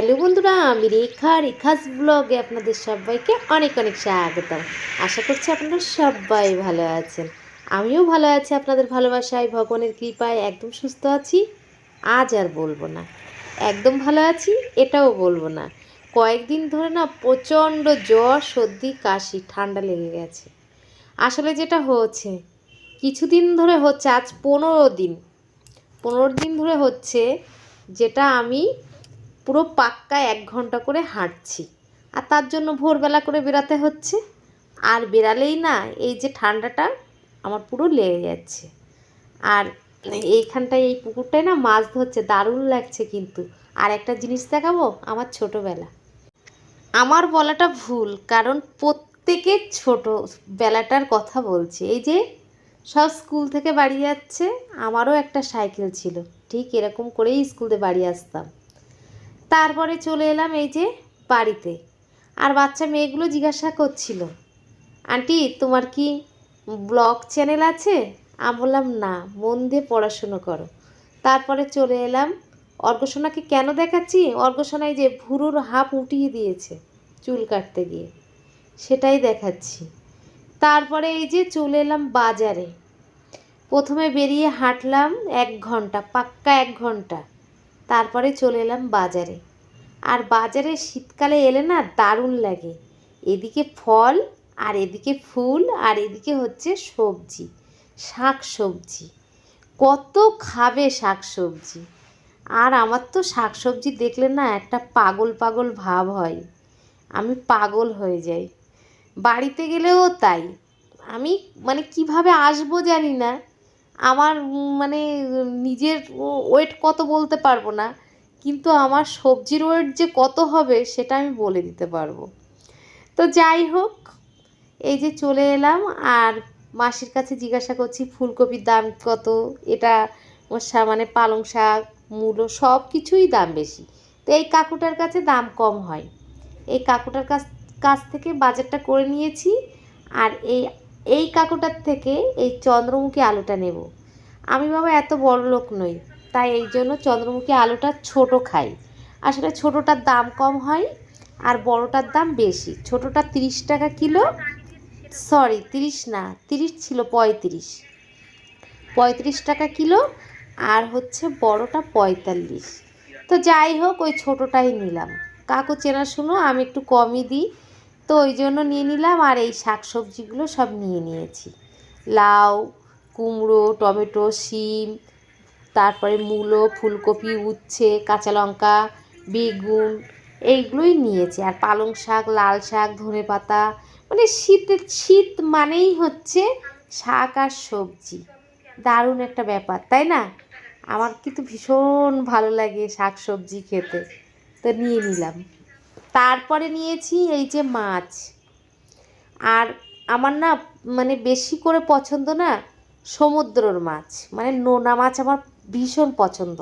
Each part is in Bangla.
হ্যালো বন্ধুরা, আমি রেখাস ব্লগে আপনাদের সবাইকে অনেক অনেক স্বাগতম। আশা করছি আপনারা সবাই ভালো আছেন। আমিও ভালো আছি, আপনাদের ভালোবাসায় ভগবানের কৃপায় একদম সুস্থ আছি। আজ আর বলবো না একদম ভালো আছি, এটাও বলবো না। কয়েকদিন ধরে না প্রচণ্ড জ্বর, সর্দি, কাশি, ঠান্ডা লেগে গেছে। আসলে যেটা হচ্ছে, কিছুদিন ধরে হচ্ছে, আজ 15 দিন ধরে হচ্ছে, যেটা আমি পুরো পাক্কা 1 ঘন্টা করে হাঁটছি। আর তার জন্য ভোরবেলা করে বেরাতে হচ্ছে। আর বেরালেই না এই যে ঠান্ডাটা আমার পুরো লেগে যাচ্ছে। আর এইখানটায় এই পুকুরটায় না মাছ ধরছে, দারুণ লাগছে। কিন্তু আর একটা জিনিস দেখাবো, আমার ছোটোবেলা। আমার বলাটা ভুল, কারণ প্রত্যেকের ছোটোবেলাটার কথা বলছি। এই যে সব স্কুল থেকে বাড়ি যাচ্ছে, আমারও একটা সাইকেল ছিল, ঠিক এরকম করেই স্কুল থেকে বাড়ি আসতাম। তারপরে চলে এলাম এই যে বাড়িতে। আর বাচ্চা মেয়েগুলো জিজ্ঞাসা করছিল, আন্টি তোমার কি ব্লগ চ্যানেল আছে? আমি বললাম না, মন দিয়ে পড়াশুনো করো। তারপরে চলে এলাম, অর্গসোনাকে কেন দেখাচ্ছি, অর্গসোনায় যে ভুরুর হাফ উঠিয়ে দিয়েছে চুল কাটতে গিয়ে, সেটাই দেখাচ্ছি। তারপরে এই যে চলে এলাম বাজারে। প্রথমে বেরিয়ে হাঁটলাম 1 ঘন্টা, পাক্কা 1 ঘন্টা। তারপরে চলে এলাম বাজারে। আর বাজারে শীতকালে এলে না দারুণ লাগে। এদিকে ফল, আর এদিকে ফুল, আর এদিকে হচ্ছে সবজি, শাক সবজি। কত খাবে শাক সবজি। আর আমার তো শাক সবজি দেখলে না একটা পাগল পাগল ভাব হয়, আমি পাগল হয়ে যাই। বাড়িতে গেলেও তাই। আমি মানে কিভাবে আসবো জানি না। আমার মানে নিজের ওয়েট কত বলতে পারবো না, কিন্তু আমার সবজির ওয়েট যে কত হবে সেটা আমি বলে দিতে পারবো। তো যাই হোক, এই যে চলে এলাম। আর মাসির কাছে জিজ্ঞাসা করছি ফুলকপির দাম কত। এটা মানে পালং শাক, মূলো সব কিছুই দাম বেশি। তো এই কাকুটার কাছে দাম কম হয়, এই কাকুটার কাছ থেকে বাজারটা করে নিয়েছি। আর এই কাকুটার থেকে এই চন্দ্রমুখী আলুটা নেব। আমি বাবা এত বড় লোক নই, তাই এই জন্য চন্দ্রমুখী আলুটা ছোট খাই। আসলে ছোটোটার দাম কম হয় আর বড়টার দাম বেশি। ছোটোটা 30 টাকা কিলো, সরি 30 না, 30 ছিল, 35 টাকা কিলো। আর হচ্ছে বড়টা 45। তো যাই হোক, ওই ছোটোটাই নিলাম। কাকু চেনাশুনো, আমি একটু কমই দিই, তো ওই জন্য নিয়ে নিলাম। আর এই শাক সবজিগুলো সব নিয়ে নিয়েছি, লাউ, কুমড়ো, টমেটো, শিম, তারপরে মূলো, ফুলকপি, উচ্ছে, কাঁচা লঙ্কা, বেগুন, এইগুলোই নিয়েছি। আর পালং শাক, লাল শাক, ধনেপাতা। মানে শীত মানেই হচ্ছে শাক আর সবজি, দারুণ একটা ব্যাপার, তাই না? আমার কিন্তু ভীষণ ভালো লাগে শাক সবজি খেতে। তো নিয়ে নিলাম। তারপরে নিয়েছি এই যে মাছ। আর আমার না মানে বেশি করে পছন্দ না সমুদ্রর মাছ, মানে নোনা মাছ আমার ভীষণ পছন্দ।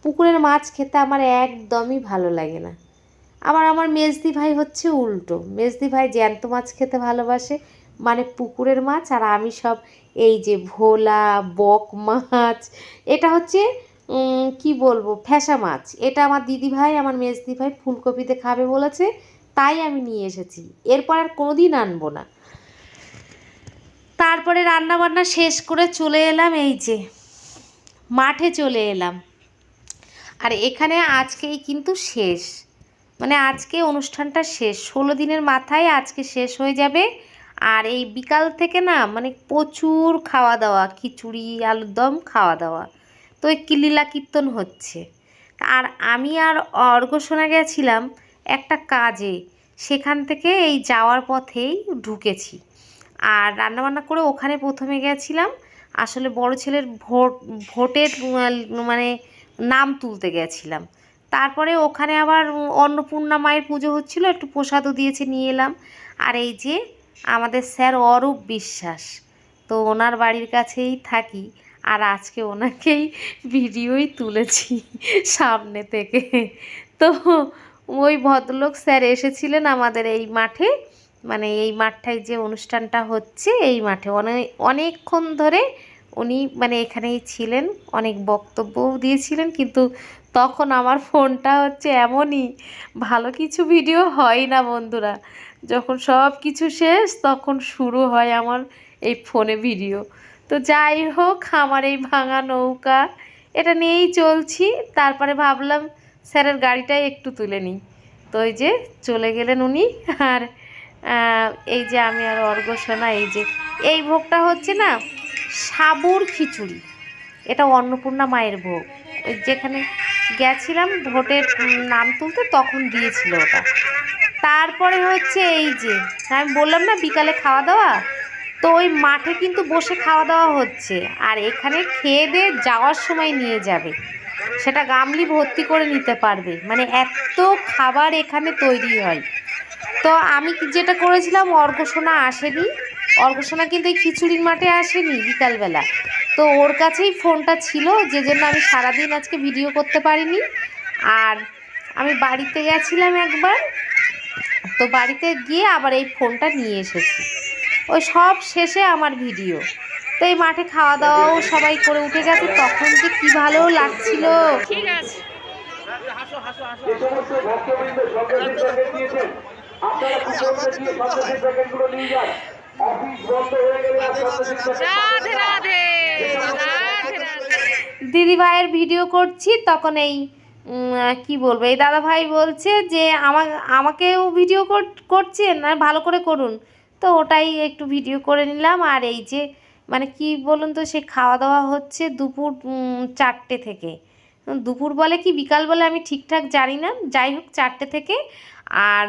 পুকুরের মাছ খেতে আমার একদমই ভালো লাগে না। আমার মেজদি ভাই হচ্ছে উল্টো, মেজদি ভাই জ্যান্ত মাছ খেতে ভালোবাসে, মানে পুকুরের মাছ। আর আমি সব এই যে ভোলা, বক মাছ, এটা হচ্ছে কি বলবো, ফ্যাসা মাছ। এটা আমার দিদি ভাই, আমার মেজদি ভাই ফুলকপিতে খাবে বলেছে, তাই আমি নিয়ে এসেছি। এরপর আর কোনো দিন আনবো না। তারপরে রান্না বান্না শেষ করে চলে এলাম এই যে মাঠে চলে এলাম। আর এখানে আজকেই কিন্তু শেষ, মানে আজকে অনুষ্ঠানটা শেষ, 16 দিনের মাথায় আজকে শেষ হয়ে যাবে। আর এই বিকাল থেকে না মানে প্রচুর খাওয়া দাওয়া, খিচুড়ি, আলুর দম খাওয়া দাওয়া। তো এই লীলা কীর্তন হচ্ছে। আর আমি আর অর্ঘ্যশোনা গেছিলাম একটা কাজে, সেখান থেকে এই যাওয়ার পথেই ঢুকেছি। আর রান্নাবান্না করে ওখানে প্রথমে গেছিলাম, আসলে বড় ছেলের ভোটের মানে নাম তুলতে গেছিলাম। তারপরে ওখানে আবার অন্নপূর্ণা মায়ের পুজো হচ্ছিল, একটু প্রসাদও দিয়েছে, নিয়ে এলাম। আর এই যে আমাদের স্যার অরূপ বিশ্বাস, তো ওনার বাড়ির কাছেই থাকি। আর আজকে ওনাকেই ভিডিওই তুলেছি সামনে থেকে। তো ওই ভদ্রলোক স্যার এসেছিলেন আমাদের এই মাঠে, মানে এই মাঠটায় যে অনুষ্ঠানটা হচ্ছে এই মাঠে অনেকক্ষণ ধরে উনি মানে এখানেই ছিলেন, অনেক বক্তব্যও দিয়েছিলেন, কিন্তু তখন আমার ফোনটা হচ্ছে এমনই, ভালো কিছু ভিডিও হয় না বন্ধুরা। যখন সব কিছু শেষ তখন শুরু হয় আমার এই ফোনে ভিডিও। তো যাই হোক, আমার এই ভাঙা নৌকা এটা নিয়েই চলছি। তারপরে ভাবলাম স্যারের গাড়িটাই একটু তুলে নিই। তো ওই যে চলে গেলেন উনি। আর এই যে আমি আর অর্ঘ্যশোনা, এই যে এই ভোগটা হচ্ছে না সাবুর খিচুড়ি, এটা অন্নপূর্ণা মায়ের ভোগ। ওই যেখানে গেছিলাম ভোটের নাম তুলতে তখন দিয়েছিল ওটা। তারপরে হচ্ছে এই যে আমি বললাম না বিকালে খাওয়া দাওয়া, তো ওই মাঠে কিন্তু বসে খাওয়া দাওয়া হচ্ছে। আর এখানে খেয়ে দিয়ে যাওয়ার সময় নিয়ে যাবে, সেটা গামলি ভর্তি করে নিতে পারবে, মানে এত খাবার এখানে তৈরি হয়। তো আমি যেটা করেছিলাম, অর্ঘ্যশোনা আসেনি, অর্ঘ্যশোনা কিন্তু এই খিচুড়ির মাঠে আসেনি বিকালবেলা, তো ওর কাছেই ফোনটা ছিল, যে জন্য আমি সারাদিন আজকে ভিডিও করতে পারিনি। আর আমি বাড়িতে গেছিলাম একবার, তো বাড়িতে গিয়ে আবার এই ফোনটা নিয়ে এসেছি। ওই সব শেষে আমার ভিডিও। তো এই মাঠে খাওয়া দাওয়াও সবাই করে উঠে গেছে, তখন যে কি ভালো লাগছিল। ঠিক আছে, দিদি ভাইয়ের ভিডিও করছি, তখন এই কি বলবো, এই দাদা ভাই বলছে যে আমাকেও ভিডিও করছেন, আর ভালো করে করুন। তো ওটাই একটু ভিডিও করে নিলাম। আর এই যে মানে কি বলুন তো, সে খাওয়া দাওয়া হচ্ছে দুপুর 4টে থেকে, দুপুর বলে কি বিকাল বলে আমি ঠিকঠাক জানি না, যাই হোক 4টে থেকে। আর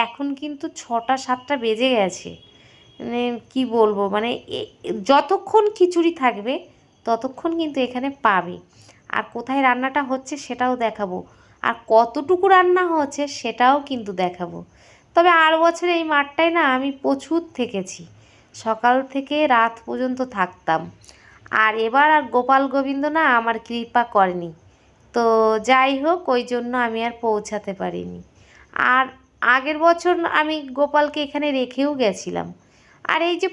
এখন কিন্তু 6টা 7টা বেজে গেছে। মানে কি বলবো, মানে যতক্ষণ খিচুড়ি থাকবে ততক্ষণ কিন্তু এখানে পাবে। আর কোথায় রান্নাটা হচ্ছে সেটাও দেখাবো, আর কতটুকু রান্না হচ্ছে সেটাও কিন্তু দেখাবো। তবে আর বছর এই মাঠটায় না আমি প্রচুর থেকেছি, সকাল থেকে রাত পর্যন্ত থাকতাম। আর এবার আর গোপাল গোবিন্দ না আমার কৃপা করেনি, তো যাই হোক ওই জন্য আমি আর পৌঁছাতে পারিনি। আর আগের বছর আমি গোপালকে এখানে রেখেও গেছিলাম। আর এই যে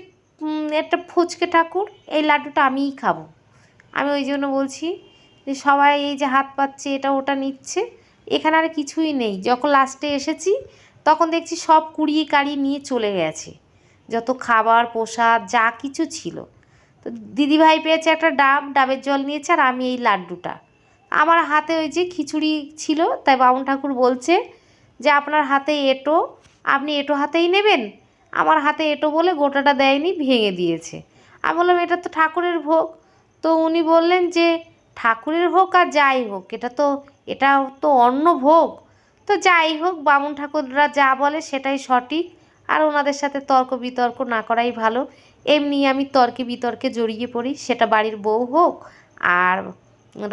একটা ফুচকে ঠাকুর, এই লাড্ডুটা আমিই খাবো। আমি ওই জন্য বলছি যে সবাই এই যে হাত পাচ্ছে এটা ওটা নিচ্ছে, এখানে আর কিছুই নেই। যখন লাস্টে এসেছি তখন দেখছি সব কুড়িয়ে কাড়িয়ে নিয়ে চলে গেছে, যত খাবার প্রসাদ যা কিছু ছিল। তো দিদিভাই পেয়েছে একটা ডাবের জল নিয়েছে, আর আমি এই লাড্ডুটা। আমার হাতে ওই যে খিচুড়ি ছিল, তাই বামুন ঠাকুর বলছে যে আপনার হাতে এঁটো, আপনি এঁটো হাতেই নেবেন। আমার হাতে এঁটো বলে গোটাটা দেয়নি, ভেঙে দিয়েছে। আমি বললাম এটা তো ঠাকুরের ভোগ। তো উনি বললেন যে ঠাকুরের হোক আর যাই হোক, এটা তো অন্ন ভোগ। তো যাই হোক, বামুন ঠাকুররা যা বলে সেটাই সঠিক, আর ওনাদের সাথে তর্ক বিতর্ক না করাই ভালো। এমনি আমি তর্কে বিতর্কে জড়িয়ে পড়ি, সেটা বাড়ির বউ হোক আর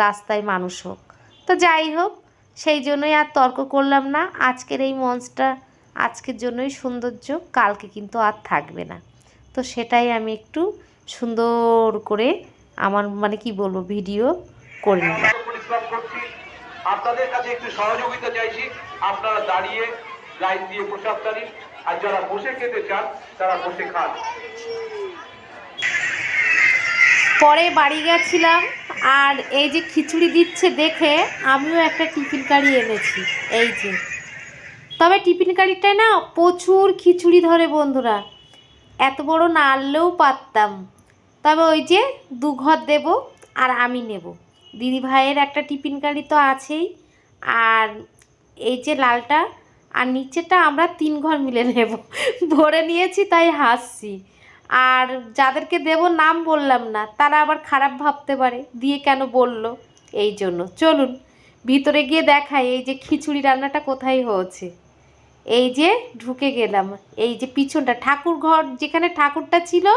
রাস্তায় মানুষ হোক। তো যাই হোক, সেই জন্যই আর তর্ক করলাম না। আজকের এই মঞ্চটা আজকের জন্যই সৌন্দর্য, কালকে কিন্তু আর থাকবে না। তো সেটাই আমি একটু সুন্দর করে আমার মানে কি বলবো ভিডিও করে নিলাম। আপনাদের কাছে একটু সহযোগিতা চাইছি, আপনারা দাঁড়িয়ে লাইন দিয়ে প্রসাদটা নিন, আর যারা বসে খেতে চান তারা বসে খান। পরে বাড়ি গেছিলাম, আর এই যে খিচুড়ি দিচ্ছে দেখে আমিও একটা টিফিন কারি এনেছি, এই যে। তবে টিফিন কারিটায় না প্রচুর খিচুড়ি ধরে বন্ধুরা, এত বড় না আনলেও পারতাম। তবে ওই যে 2 ঘর দেব আর আমি নেব, দিদি ভাইয়ের একটা টিফিন কারি তো আছেই, আর এই যে লালটা আর নিচেরটা আমরা 3 ঘর মিলে নেব। ভরে নিয়েছি তাই হাসছি। আর যাদেরকে দেব নাম বললাম না, তারা আবার খারাপ ভাবতে পারে দিয়ে কেন বলল, এই জন্য। চলুন ভিতরে গিয়ে দেখাই এই যে খিচুড়ি রান্নাটা কোথায় হয়েছে। এই যে ঢুকে গেলাম, এই যে পিছনটা ঠাকুর ঘর, যেখানে ঠাকুরটা ছিল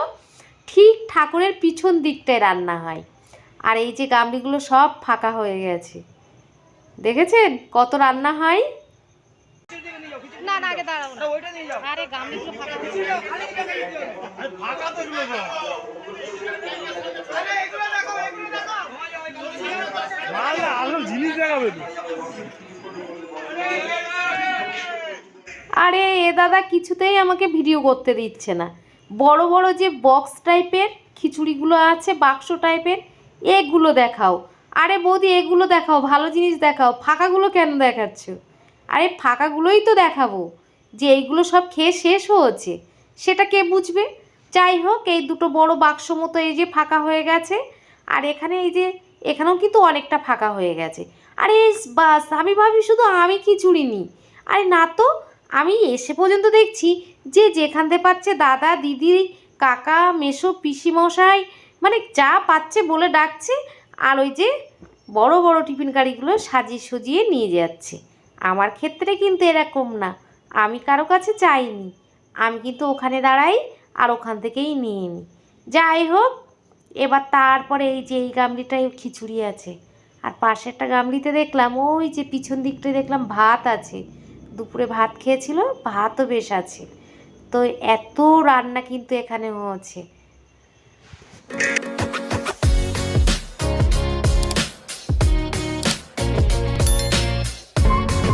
ঠিক ঠাকুরের পিছন দিকটায় রান্না হয়। আর এই যে গামলিগুলো সব ফাঁকা হয়ে গেছে, দেখেছেন কত রান্না হয়। না না আগে দাঁড়াও না, ওইটা নিয়ে যাও। আরে গামলিগুলো ফাঁকা হয়ে গেছে। আরে ফাঁকা তো এগুলো সব। আরে এগুলো দেখো, এগুলো দেখো। মালা আলো জিনিস দেখাবে তো। আরে এ দাদা কিছুতেই আমাকে ভিডিও করতে দিচ্ছে না। বড় বড় যে বক্স টাইপের খিচুড়িগুলো আছে বাক্স টাইপের, এগুলো দেখাও। আরে বৌদি এগুলো দেখাও, ভালো জিনিস দেখাও, ফাঁকাগুলো কেন দেখাচ্ছ? আরে ফাঁকাগুলোই তো দেখাবো, যে এইগুলো সব খেয়ে শেষ হয়েছে সেটা কে বুঝবে। যাই হোক, এই দুটো বড় বাক্স মতো এই যে ফাঁকা হয়ে গেছে, আর এখানে এই যে এখানেও কিন্তু অনেকটা ফাঁকা হয়ে গেছে। আরে বাস, আমি ভাবি শুধু আমি খিচুড়ি নিই, আরে না তো, আমি এসে পর্যন্ত দেখছি যে যেখান থেকে পাচ্ছে দাদা দিদি কাকা মেসো পিসিমশাই, মানে যা পাচ্ছে বলে ডাকছে, আর ওই যে বড় বড় টিফিন গাড়িগুলো সাজিয়ে সুজিয়ে নিয়ে যাচ্ছে। আমার ক্ষেত্রে কিন্তু এরকম না, আমি কারো কাছে চাইনি, আমি কিন্তু ওখানে দাঁড়াই আর ওখান থেকেই নিয়ে নিই। যাই হোক, এবার তারপরে এই যে এই গামলিটায় খিচুড়ি আছে, আর পাশেরটা গামলিতে দেখলাম ওই যে পিছন দিকটায় দেখলাম ভাত আছে, দুপুরে ভাত খেয়েছিল, ভাতও বেশ আছে। তো এত রান্না কিন্তু এখানে হয়েছে।